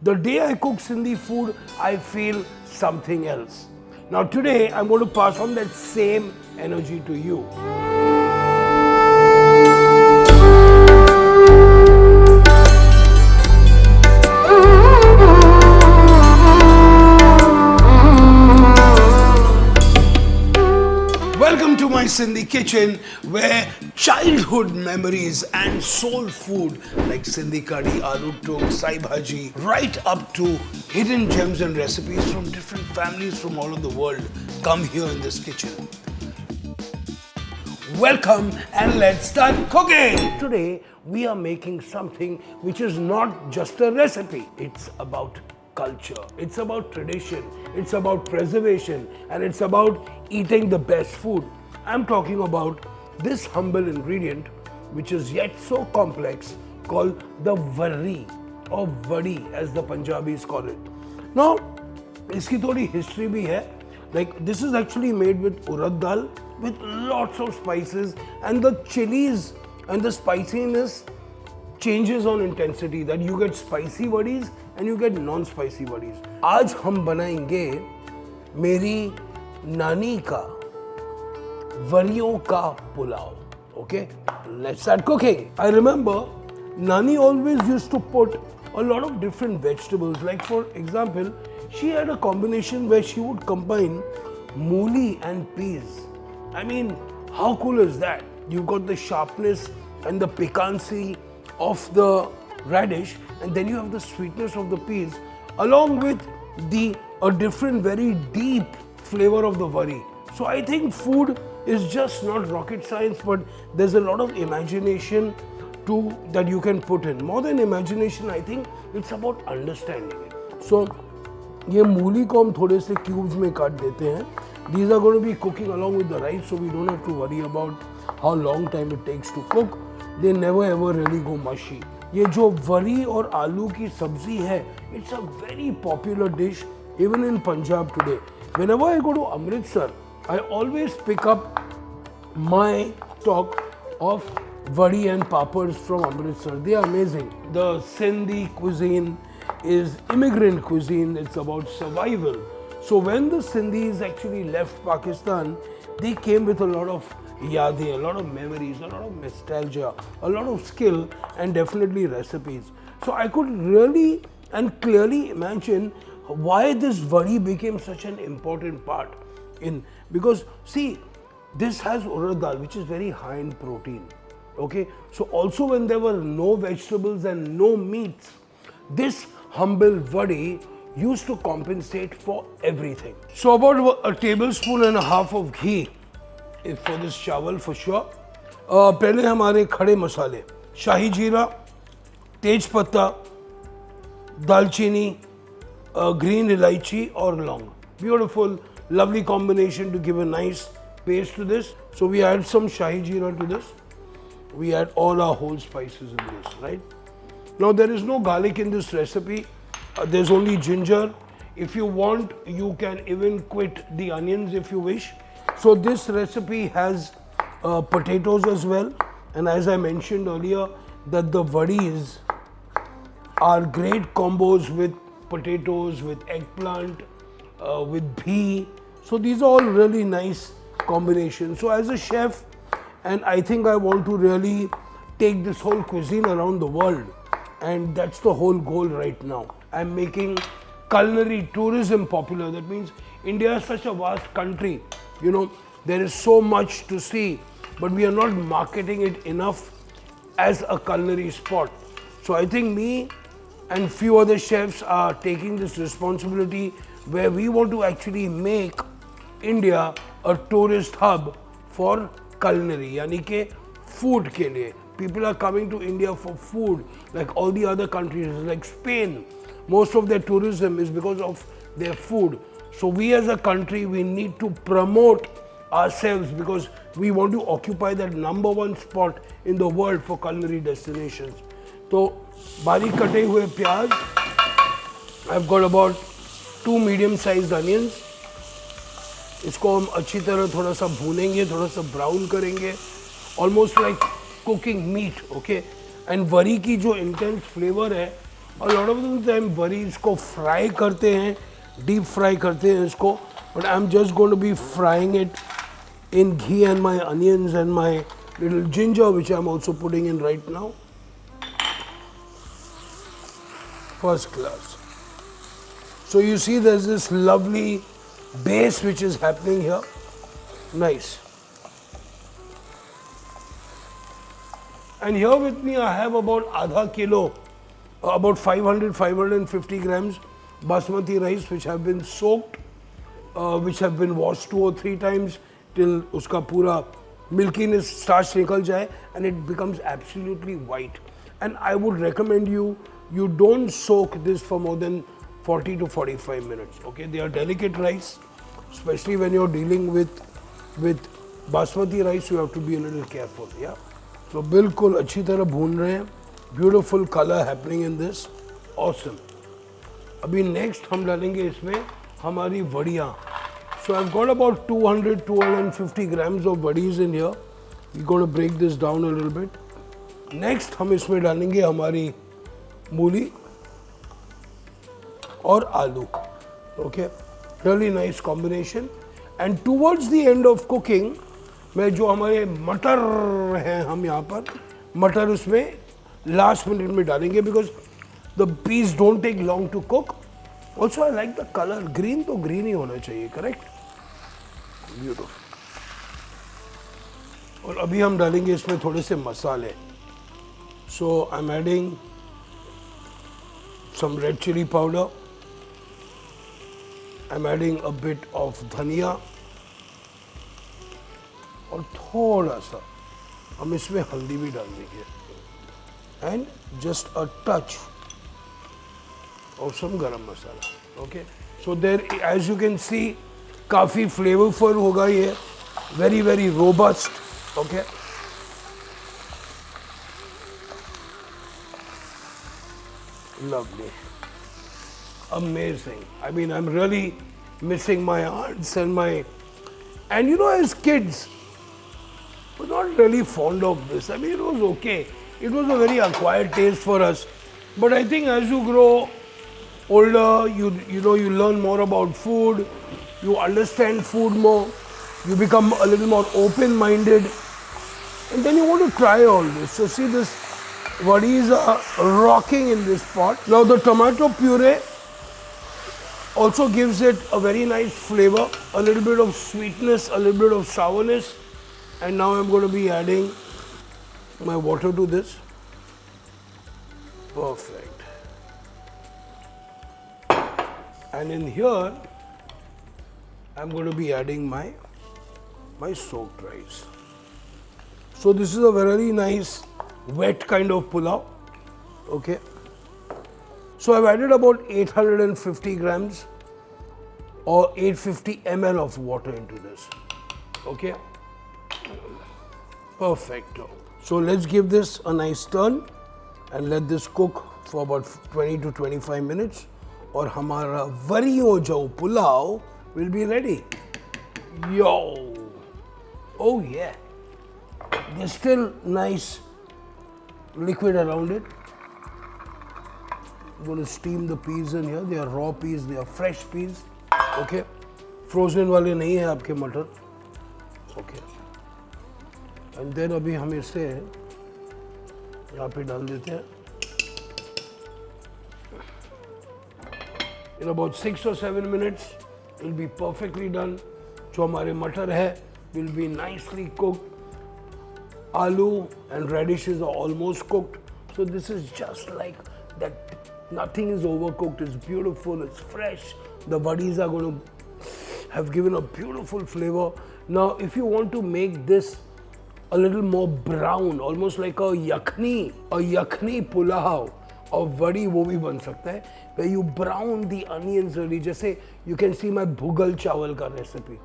The day I cook Sindhi food, I feel something else. Now today, I'm going to pass on that same energy to you. Welcome to my Sindhi kitchen, where childhood memories and soul food like Sindhi curry, aloo tuk, sai bhaji, right up to hidden gems and recipes from different families from all over the world come here in this kitchen. Welcome and let's start cooking! Today we are making something which is not just a recipe, it's about culture, it's about tradition, it's about preservation, and it's about eating the best food. I'm talking about this humble ingredient which is yet so complex called the vadi or vadi as the Punjabis call it. Now, iski thodi history bhi hai. Like this is actually made with urad daal with lots of spices, and the chilies and the spiciness changes on intensity, that you get spicy wadis and you get non-spicy wadis. आज हम बनाएंगे मेरी नानी का वड़ियों का pulao. Okay, let's start cooking. I remember Nani always used to put a lot of different vegetables. Like for example, she had a combination where she would combine mooli and peas. I mean, how cool is that? You've got the sharpness and the piquancy of the radish, and then you have the sweetness of the peas along with a different very deep flavor of the vadi. So I think food is just not rocket science, but there's a lot of imagination that you can put in. More than imagination, I think it's about understanding it. So ये मूली को हम थोड़े से cubes में काट देते हैं. These are going to be cooking along with the rice, so we don't have to worry about how long time it takes to cook. They never ever really go mushy. ये जो worry और आलू की सब्जी है, it's a very popular dish even in Punjab today. Whenever I go to Amritsar, I always pick up my stock of vadi and papads from Amritsar. They are amazing. The Sindhi cuisine is immigrant cuisine. It's about survival. So when the Sindhis actually left Pakistan, they came with a lot of yadi, a lot of memories, a lot of nostalgia, a lot of skill, and definitely recipes. So I could really and clearly imagine why this vadi became such an important part because see, this has urad dal, which is very high in protein. Okay, so also when there were no vegetables and no meats, this humble vadi used to compensate for everything. So about a tablespoon and a half of ghee for this chawal for sure. पहले हमारे खड़े मसाले, शाही जीरा, तेज पत्ता, दालचीनी, green इलायची और लौंग. Beautiful, lovely combination to give a nice paste to this. So we add some shahi jeera to this. We add all our whole spices in this, right? Now there is no garlic in this recipe. There's only ginger. If you want, you can even quit the onions if you wish. So this recipe has potatoes as well. And as I mentioned earlier, that the vadis are great combos with potatoes, with eggplant, with bhee. So these are all really nice combinations. So as a chef, and I think I want to really take this whole cuisine around the world, and that's the whole goal right now. I'm making culinary tourism popular. That means India is such a vast country. You know, there is so much to see, but we are not marketing it enough as a culinary spot. So I think me and few other chefs are taking this responsibility where we want to actually make India a tourist hub for culinary, yani ke food ke liye. People are coming to India for food, like all the other countries, like Spain. Most of their tourism is because of their food. So we as a country, we need to promote ourselves because we want to occupy that #1 spot in the world for culinary destinations. So, बारीक कटे हुए प्याज. I've got about 2 medium-sized onions. इसको हम अच्छी तरह थोड़ा सा भूनेंगे, थोड़ा सा ब्राउन करेंगे, almost like cooking meat, okay? And worry की जो intense flavor है, A lot of the time worries को फ्राई करते हैं, डीप फ्राई करते हैं इसको, but I'm just going to be frying it in ghee and my onions and my little ginger which I'm also putting in right now. First class. So you see there's this lovely base which is happening here. Nice. And here with me I have about adha kilo, about 550 grams basmati rice which have been soaked, which have been washed 2 or 3 times till uska pura milkiness starch nikal jaye and it becomes absolutely white. And I would recommend you don't soak this for more than 40 to 45 minutes. Okay, they are delicate rice, especially when you're dealing with basmati rice. You have to be a little careful. Yeah. So बिल्कुल अच्छी तरह भून रहे हैं. Beautiful color happening in this. Awesome. अभी next हम डालेंगे इसमें हमारी वड़ियाँ. So I've got about 250 grams of wadis in here. We're going to break this down a little bit. Next हम इसमें डालेंगे हमारी मूली और आलू. Okay, really nice combination. And towards the end of cooking, मैं जो हमारे मटर हैं हम यहाँ पर मटर उसमें लास्ट मिनट में डालेंगे because the peas don't take long to cook. Also I like the color. Green तो green ही होना चाहिए, correct? Beautiful. और अभी हम डालेंगे इसमें थोड़े से मसाले. So I'm adding some red chili powder. I'm adding a bit of धनिया और थोड़ा सा हम इसमें हल्दी भी डाल देंगे and just a touch of some garam masala. Okay, so there, as you can see, काफी flavorful होगा ये, very very robust. Okay, lovely, amazing. I mean, I'm really missing my aunts and you know, as kids we're not really fond of this. I mean, it was okay. It was a very acquired taste for us. But I think as you grow older, you learn more about food, you understand food more, you become a little more open-minded, and then you want to try all this. So see, this wadis are rocking in this pot. Now the tomato puree also gives it a very nice flavor, a little bit of sweetness, a little bit of sourness. And now I'm going to be adding my water to this. Perfect. And in here, I'm going to be adding my soaked rice. So this is a very nice wet kind of pulao. Okay. So I've added about 850 grams or 850 ml of water into this. Okay. Perfecto. So let's give this a nice turn and let this cook for about 20 to 25 minutes और हमारा वरियों जो pulao will be ready. Yo! Oh yeah! There's still nice liquid around it. I'm going to steam the peas in here. They are raw peas, they are fresh peas. Okay? Frozen वाले नहीं है आपके मटर. Okay. And then अभी हम इसे यहाँ पे डाल देते हैं. In about 6 or 7 minutes, it will be perfectly done. जो हमारे मटर है will be nicely cooked. Aloo and radishes are almost cooked. So this is just like that. Nothing is overcooked. It's beautiful. It's fresh. The wadis are going to have given a beautiful flavor. Now, if you want to make this a little more brown, almost like a yakhni pulao or vadi, वो भी बन सकता है, where you brown the onions really. जैसे you can see my bhugal chawal का recipe.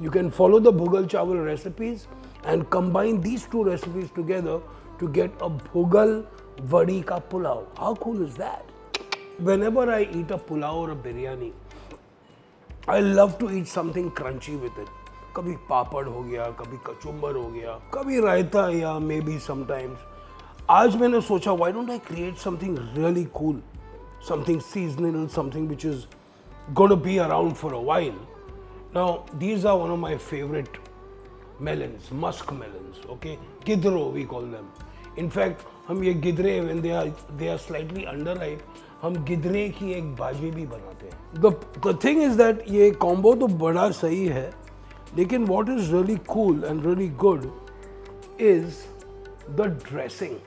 You can follow the bhugal chawal recipes and combine these two recipes together to get a bhugal vadi ka pulao. How cool is that? Whenever I eat a pulao or a biryani, I love to eat something crunchy with it. कभी पापड़ हो गया, कभी कचुम्बर हो गया, कभी रायता या maybe sometimes. आज मैंने सोचा why don't I create something really cool? something seasonal, something which is going to be around for a while. Now, these are one of my favorite melons, musk melons, okay? Gidro we call them. In fact, हम ये गिदरे when they are slightly underripe, हम गिदरे की एक भाजी भी बनाते हैं. The thing is that ये combo तो बड़ा सही है, लेकिन what is really cool and really good is the dressing,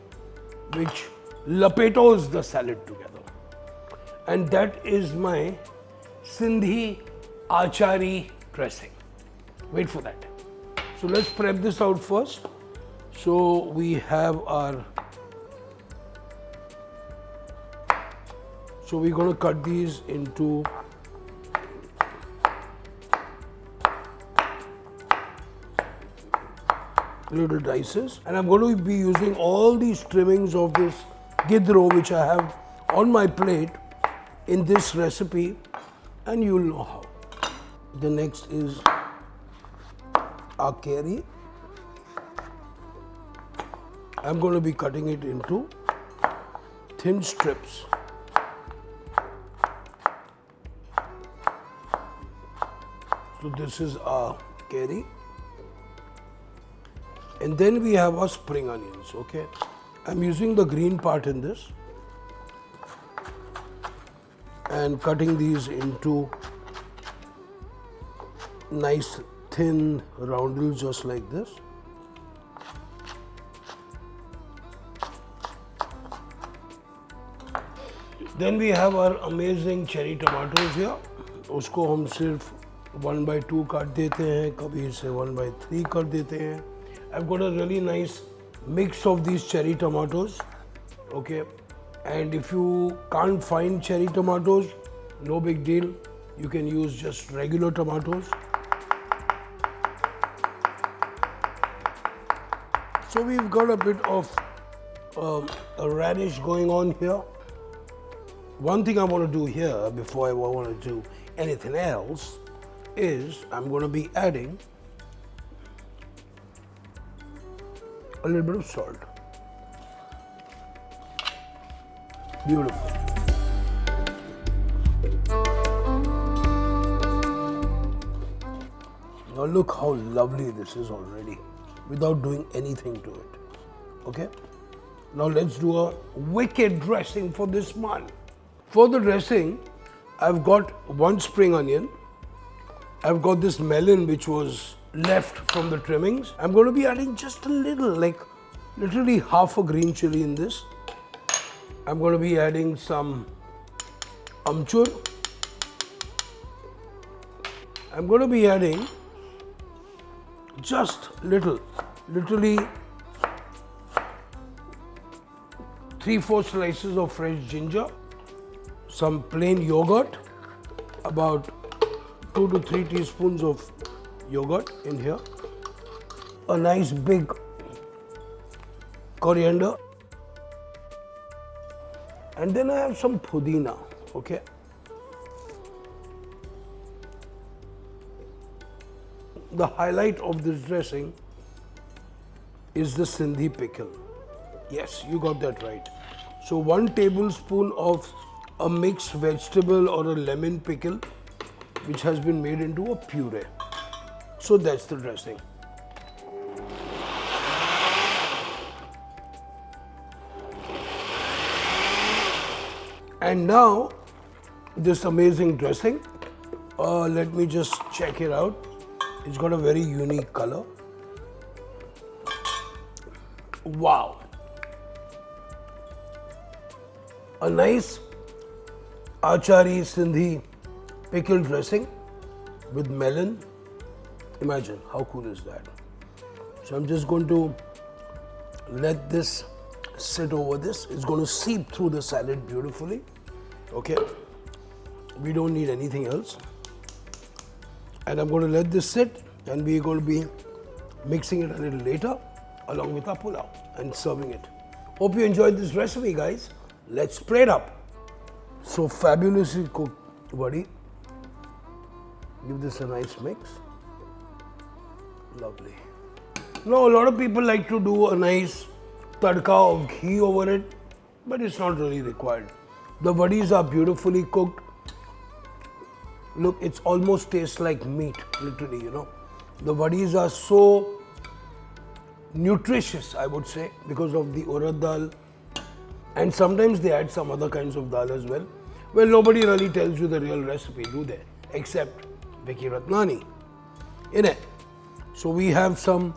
which lapetos the salad together, and that is my Sindhi achari dressing. Wait for that. So let's prep this out first. So we have our, so we're going to cut these into little dices, and I'm going to be using all these trimmings of this gidro which I have on my plate in this recipe, and you'll know how. The next is our kairi. I'm going to be cutting it into thin strips. So this is our kairi. And then we have our spring onions, okay? I'm using the green part in this and cutting these into nice thin roundels just like this. Then we have our amazing cherry tomatoes here. उसको हम सिर्फ 1/2 काट देते हैं, कभी इसे 1/3 कर देते हैं. I've got a really nice mix of these cherry tomatoes, okay? And if you can't find cherry tomatoes, no big deal. You can use just regular tomatoes. So we've got a bit of a radish going on here. One thing I want to do here before I want to do anything else is I'm going to be adding a little bit of salt. Beautiful. Now look how lovely this is already without doing anything to it. Okay? Now let's do a wicked dressing for this one. For the dressing, I've got 1 spring onion. I've got this melon which was left from the trimmings. I'm going to be adding just a little, like literally half a green chili in this. I'm going to be adding some amchur. I'm going to be adding just literally 3-4 slices of fresh ginger, some plain yogurt, about 2 to 3 teaspoons of yogurt in here, a nice big coriander, and then I have some pudina, okay? The highlight of this dressing is the Sindhi pickle. Yes, you got that right. So 1 tablespoon of a mixed vegetable or a lemon pickle which has been made into a puree. So that's the dressing. And now this amazing dressing, let me just check it out. It's got a very unique color. Wow. A nice achari Sindhi pickle dressing with melon. Imagine how cool is that. So I'm just going to let this sit over this. It's going to seep through the salad beautifully. Okay. We don't need anything else. And I'm going to let this sit, and we're going to be mixing it a little later along with our pulao and serving it. Hope you enjoyed this recipe, guys. Let's spray it up. So fabulously cooked vadi. Give this a nice mix. Lovely. Now a lot of people like to do a nice tadka of ghee over it, but it's not really required. The vadis are beautifully cooked. Look, it almost tastes like meat, literally, you know. The vadis are so nutritious, I would say, because of the urad dal. And sometimes they add some other kinds of dal as well. Well, nobody really tells you the real recipe, do they? Except Vicky Ratnani. In it. So we have some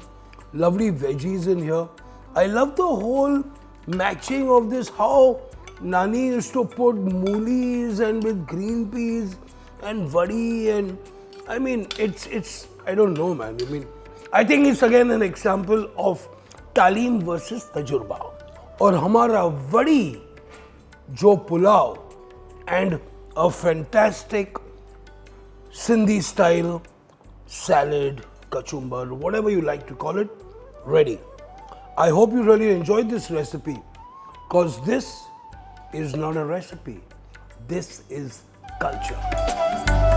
lovely veggies in here. I love the whole matching of this, how Nani used to put moolies and with green peas and vadi, and I mean, it's I don't know, man. I mean, I think it's again an example of talim versus tajurba. और हमारा वड़ी जो pulao and a fantastic Sindhi style salad, kachumbar, whatever you like to call it, ready. I hope you really enjoyed this recipe, because this is not a recipe. This is culture.